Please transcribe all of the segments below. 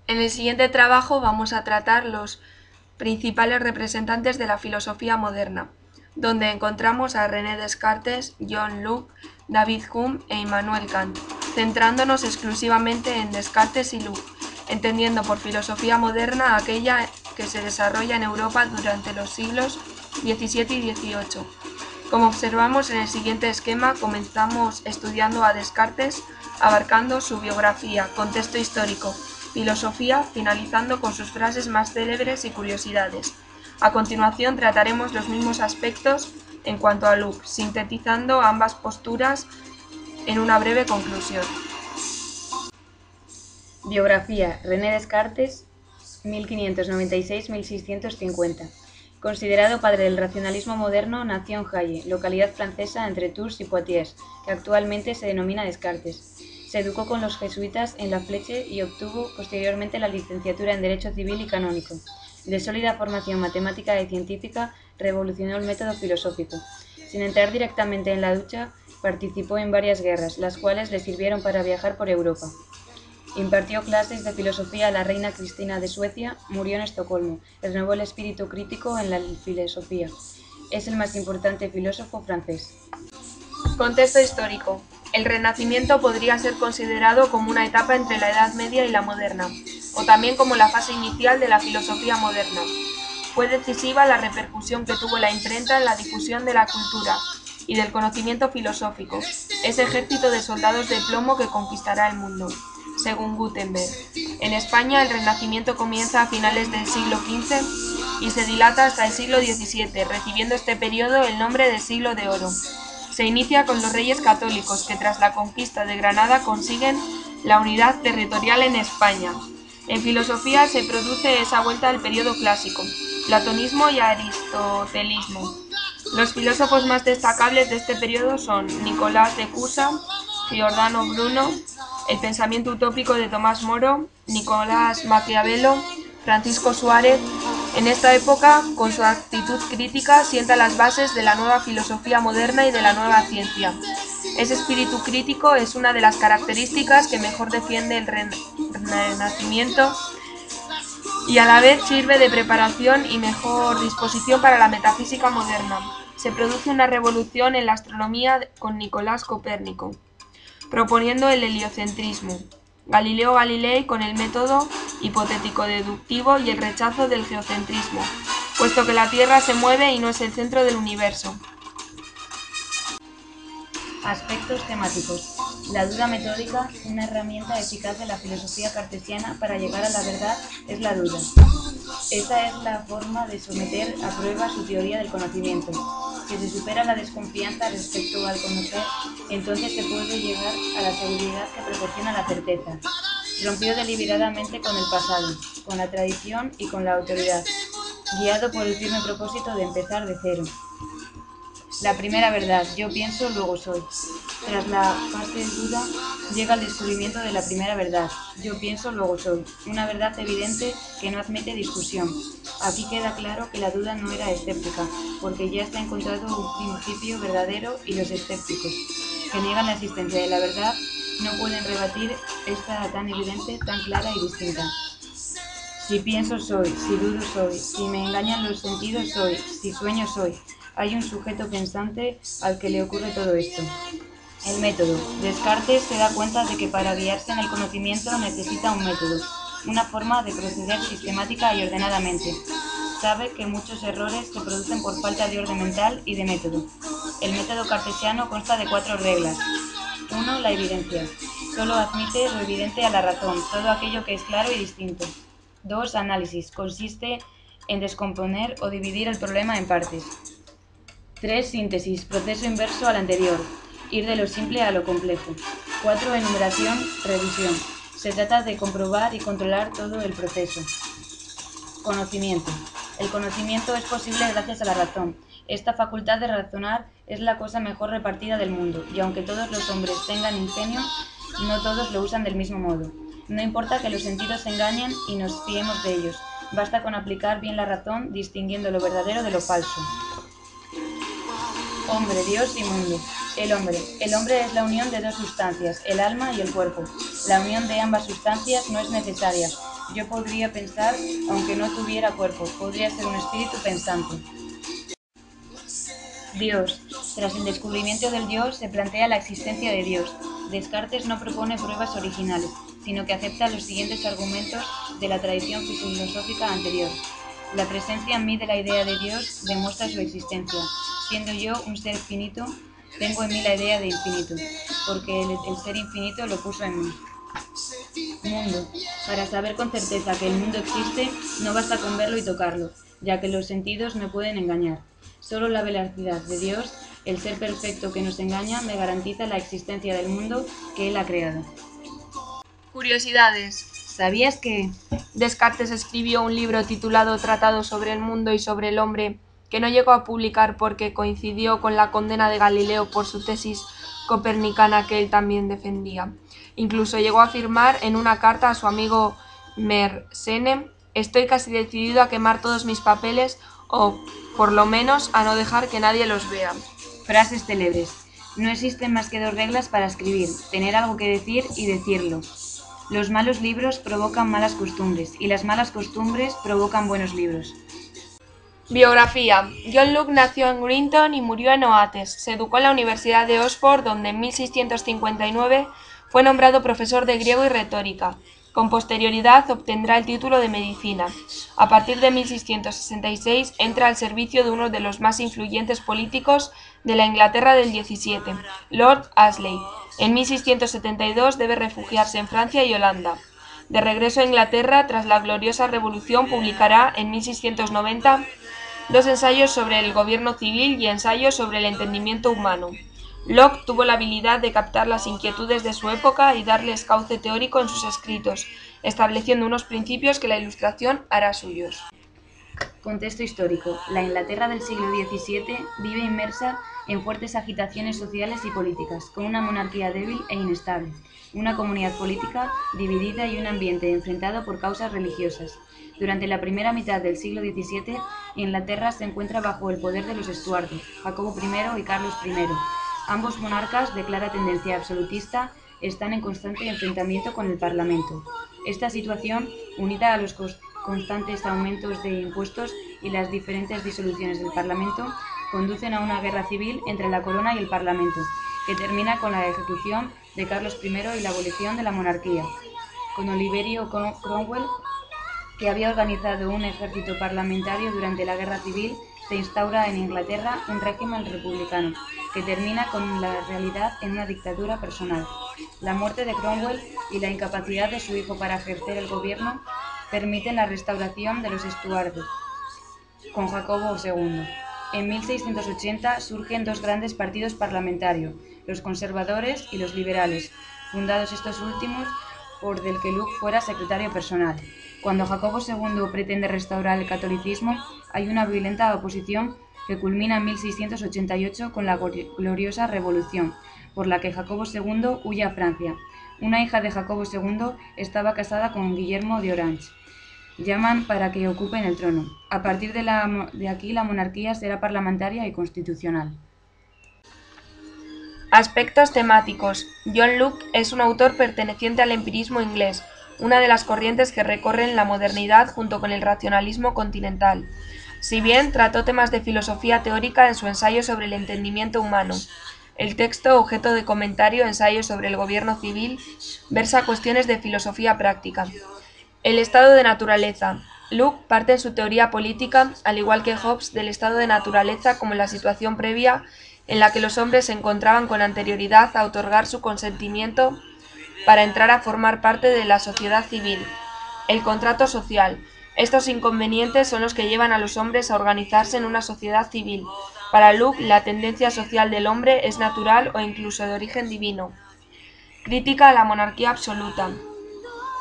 En el siguiente trabajo vamos a tratar los principales representantes de la filosofía moderna, donde encontramos a René Descartes, John Locke, David Hume e Immanuel Kant, centrándonos exclusivamente en Descartes y Locke, entendiendo por filosofía moderna aquella que se desarrolla en Europa durante los siglos XVII y XVIII. Como observamos en el siguiente esquema, comenzamos estudiando a Descartes, abarcando su biografía, contexto histórico, filosofía, finalizando con sus frases más célebres y curiosidades. A continuación trataremos los mismos aspectos en cuanto a Locke, sintetizando ambas posturas en una breve conclusión. Biografía: René Descartes, 1596-1650. Considerado padre del racionalismo moderno, nació en Halle, localidad francesa entre Tours y Poitiers, que actualmente se denomina Descartes. Se educó con los jesuitas en La Fleche y obtuvo posteriormente la licenciatura en Derecho Civil y Canónico. De sólida formación matemática y científica, revolucionó el método filosófico. Sin entrar directamente en la lucha, participó en varias guerras, las cuales le sirvieron para viajar por Europa. Impartió clases de filosofía a la reina Cristina de Suecia, murió en Estocolmo, renovó el espíritu crítico en la filosofía. Es el más importante filósofo francés. Contexto histórico. El Renacimiento podría ser considerado como una etapa entre la Edad Media y la moderna, o también como la fase inicial de la filosofía moderna. Fue decisiva la repercusión que tuvo la imprenta en la difusión de la cultura y del conocimiento filosófico, ese ejército de soldados de plomo que conquistará el mundo. Según Gutenberg, en España el Renacimiento comienza a finales del siglo XV y se dilata hasta el siglo XVII, recibiendo este periodo el nombre de Siglo de Oro. Se inicia con los reyes católicos que tras la conquista de Granada consiguen la unidad territorial en España. En filosofía se produce esa vuelta al periodo clásico, platonismo y aristotelismo. Los filósofos más destacables de este periodo son Nicolás de Cusa, Giordano Bruno, el pensamiento utópico de Tomás Moro, Nicolás Maquiavelo, Francisco Suárez. En esta época, con su actitud crítica, sienta las bases de la nueva filosofía moderna y de la nueva ciencia. Ese espíritu crítico es una de las características que mejor defiende el Renacimiento y a la vez sirve de preparación y mejor disposición para la metafísica moderna. Se produce una revolución en la astronomía con Nicolás Copérnico, proponiendo el heliocentrismo. Galileo Galilei con el método hipotético-deductivo y el rechazo del geocentrismo, puesto que la Tierra se mueve y no es el centro del universo. Aspectos temáticos. La duda metódica, una herramienta eficaz de la filosofía cartesiana para llegar a la verdad, es la duda. Esta es la forma de someter a prueba su teoría del conocimiento. Si se supera la desconfianza respecto al conocer, entonces se puede llegar a la seguridad que proporciona la certeza. Rompió deliberadamente con el pasado, con la tradición y con la autoridad, guiado por el firme propósito de empezar de cero. La primera verdad, yo pienso, luego soy. Tras la fase de duda, llega el descubrimiento de la primera verdad, yo pienso, luego soy. Una verdad evidente que no admite discusión. Aquí queda claro que la duda no era escéptica, porque ya está encontrado un principio verdadero y los escépticos, que niegan la existencia de la verdad, no pueden rebatir esta tan evidente, tan clara y distinta. Si pienso soy, si dudo soy, si me engañan los sentidos soy, si sueño soy. Hay un sujeto pensante al que le ocurre todo esto. El método. Descartes se da cuenta de que para guiarse en el conocimiento necesita un método, una forma de proceder sistemática y ordenadamente. Sabe que muchos errores se producen por falta de orden mental y de método. El método cartesiano consta de 4 reglas. 1. La evidencia. Solo admite lo evidente a la razón, todo aquello que es claro y distinto. 2. Análisis. Consiste en descomponer o dividir el problema en partes. 3. Síntesis. Proceso inverso al anterior. Ir de lo simple a lo complejo. 4. Enumeración. Revisión. Se trata de comprobar y controlar todo el proceso. Conocimiento. El conocimiento es posible gracias a la razón. Esta facultad de razonar es la cosa mejor repartida del mundo, y aunque todos los hombres tengan ingenio, no todos lo usan del mismo modo. No importa que los sentidos se engañen y nos fiemos de ellos. Basta con aplicar bien la razón, distinguiendo lo verdadero de lo falso. Hombre, Dios y mundo. El hombre. El hombre es la unión de 2 sustancias, el alma y el cuerpo. La unión de ambas sustancias no es necesaria, Yo podría pensar, aunque no tuviera cuerpo, podría ser un espíritu pensante. Dios. Tras el descubrimiento del yo, se plantea la existencia de Dios. Descartes no propone pruebas originales, sino que acepta los siguientes argumentos de la tradición filosófica anterior. La presencia en mí de la idea de Dios demuestra su existencia. Siendo yo un ser finito, tengo en mí la idea de infinito, porque el ser infinito lo puso en mí. Mundo. Para saber con certeza que el mundo existe, no basta con verlo y tocarlo, ya que los sentidos me pueden engañar. Solo la veracidad de Dios, el ser perfecto que nos engaña, me garantiza la existencia del mundo que Él ha creado. Curiosidades. ¿Sabías que Descartes escribió un libro titulado Tratado sobre el mundo y sobre el hombre, que no llegó a publicar porque coincidió con la condena de Galileo por su tesis copernicana que él también defendía? Incluso llegó a afirmar en una carta a su amigo Mersenne: estoy casi decidido a quemar todos mis papeles o, por lo menos, a no dejar que nadie los vea. Frases célebres. No existen más que dos reglas para escribir: tener algo que decir y decirlo. Los malos libros provocan malas costumbres y las malas costumbres provocan buenos libros. Biografía. John Locke nació en Greenton y murió en Oates. Se educó en la Universidad de Oxford, donde en 1659 fue nombrado profesor de griego y retórica. Con posterioridad obtendrá el título de medicina. A partir de 1666 entra al servicio de uno de los más influyentes políticos de la Inglaterra del XVII, Lord Ashley. En 1672 debe refugiarse en Francia y Holanda. De regreso a Inglaterra, tras la gloriosa Revolución, publicará en 1690 dos ensayos sobre el gobierno civil y ensayos sobre el entendimiento humano. Locke tuvo la habilidad de captar las inquietudes de su época y darles cauce teórico en sus escritos, estableciendo unos principios que la Ilustración hará suyos. Contexto histórico. La Inglaterra del siglo XVII vive inmersa en fuertes agitaciones sociales y políticas, con una monarquía débil e inestable, una comunidad política dividida y un ambiente enfrentado por causas religiosas. Durante la primera mitad del siglo XVII, Inglaterra se encuentra bajo el poder de los Estuardo, Jacobo I y Carlos I. Ambos monarcas, de clara tendencia absolutista, están en constante enfrentamiento con el Parlamento. Esta situación, unida a los constantes aumentos de impuestos y las diferentes disoluciones del Parlamento, conducen a una guerra civil entre la corona y el Parlamento, que termina con la ejecución de Carlos I y la abolición de la monarquía. Con Oliverio Cromwell, que había organizado un ejército parlamentario durante la guerra civil, se instaura en Inglaterra un régimen republicano, que termina con la realidad en una dictadura personal. La muerte de Cromwell y la incapacidad de su hijo para ejercer el gobierno permiten la restauración de los Estuardo, con Jacobo II. En 1680 surgen dos grandes partidos parlamentarios, los conservadores y los liberales, fundados estos últimos por del que Locke fuera secretario personal. Cuando Jacobo II pretende restaurar el catolicismo, hay una violenta oposición que culmina en 1688 con la gloriosa Revolución, por la que Jacobo II huye a Francia. Una hija de Jacobo II estaba casada con Guillermo de Orange. Llaman para que ocupen el trono. A partir de aquí la monarquía será parlamentaria y constitucional. Aspectos temáticos. John Locke es un autor perteneciente al empirismo inglés, una de las corrientes que recorren la modernidad junto con el racionalismo continental. Si bien trató temas de filosofía teórica en su ensayo sobre el entendimiento humano, el texto, objeto de comentario, ensayo sobre el gobierno civil, versa cuestiones de filosofía práctica. El estado de naturaleza. Locke parte en su teoría política, al igual que Hobbes, del estado de naturaleza como la situación previa en la que los hombres se encontraban con anterioridad a otorgar su consentimiento para entrar a formar parte de la sociedad civil. El contrato social. Estos inconvenientes son los que llevan a los hombres a organizarse en una sociedad civil. Para Locke, la tendencia social del hombre es natural o incluso de origen divino. Crítica a la monarquía absoluta.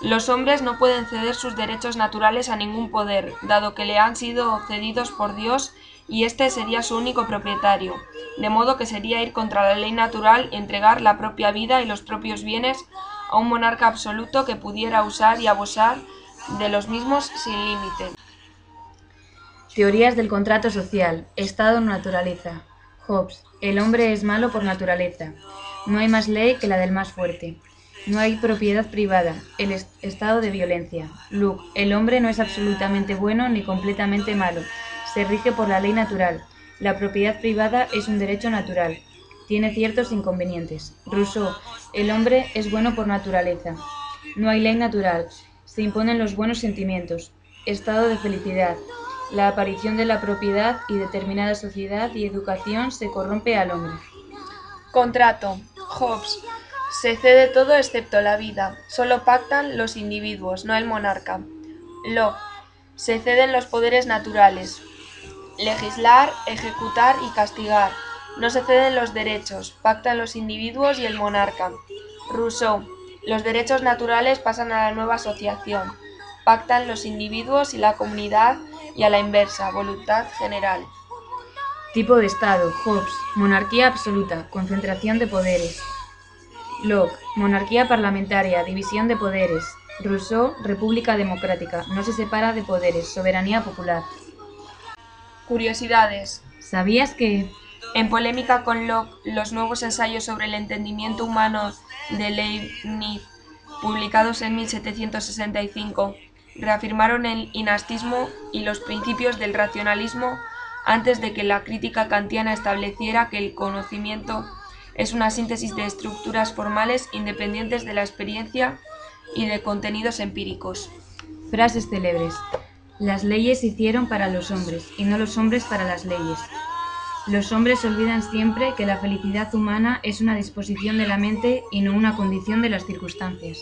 Los hombres no pueden ceder sus derechos naturales a ningún poder, dado que le han sido cedidos por Dios y éste sería su único propietario, de modo que sería ir contra la ley natural entregar la propia vida y los propios bienes a un monarca absoluto que pudiera usar y abusar de los mismos sin límite. Teorías del contrato social. Estado naturaleza. Hobbes. El hombre es malo por naturaleza. No hay más ley que la del más fuerte. No hay propiedad privada, el estado de violencia. Luke, el hombre no es absolutamente bueno ni completamente malo. Se rige por la ley natural. La propiedad privada es un derecho natural. Tiene ciertos inconvenientes. Rousseau, el hombre es bueno por naturaleza. No hay ley natural. Se imponen los buenos sentimientos. Estado de felicidad. La aparición de la propiedad y determinada sociedad y educación se corrompe al hombre. Contrato. Hobbes. Se cede todo excepto la vida. Solo pactan los individuos, no el monarca. Locke. Se ceden los poderes naturales. Legislar, ejecutar y castigar. No se ceden los derechos. Pactan los individuos y el monarca. Rousseau. Los derechos naturales pasan a la nueva asociación. Pactan los individuos y la comunidad y a la inversa, voluntad general. Tipo de Estado. Hobbes. Monarquía absoluta. Concentración de poderes. Locke. Monarquía parlamentaria. División de poderes. Rousseau. República democrática. No se separa de poderes. Soberanía popular. Curiosidades. ¿Sabías que? En polémica con Locke, los nuevos ensayos sobre el entendimiento humano de Leibniz, publicados en 1765, reafirmaron el inastismo y los principios del racionalismo antes de que la crítica kantiana estableciera que el conocimiento es una síntesis de estructuras formales independientes de la experiencia y de contenidos empíricos. Frases célebres. Las leyes se hicieron para los hombres, y no los hombres para las leyes. Los hombres olvidan siempre que la felicidad humana es una disposición de la mente y no una condición de las circunstancias.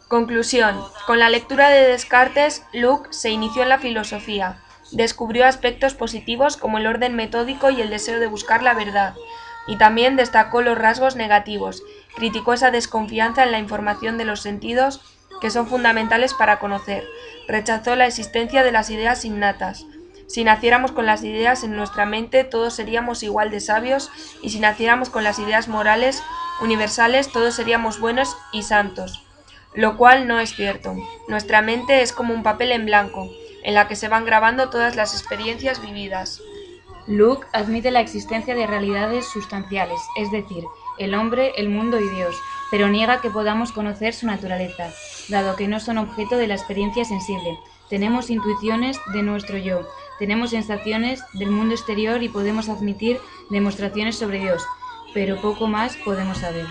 Conclusión. Con la lectura de Descartes, Locke se inició en la filosofía. Descubrió aspectos positivos como el orden metódico y el deseo de buscar la verdad, y también destacó los rasgos negativos. Criticó esa desconfianza en la información de los sentidos que son fundamentales para conocer. Rechazó la existencia de las ideas innatas. Si naciéramos con las ideas en nuestra mente, todos seríamos igual de sabios, y si naciéramos con las ideas morales universales, todos seríamos buenos y santos. Lo cual no es cierto. Nuestra mente es como un papel en blanco, en la que se van grabando todas las experiencias vividas. Locke admite la existencia de realidades sustanciales, es decir, el hombre, el mundo y Dios, pero niega que podamos conocer su naturaleza, dado que no son objeto de la experiencia sensible. Tenemos intuiciones de nuestro yo, tenemos sensaciones del mundo exterior y podemos admitir demostraciones sobre Dios, pero poco más podemos saber.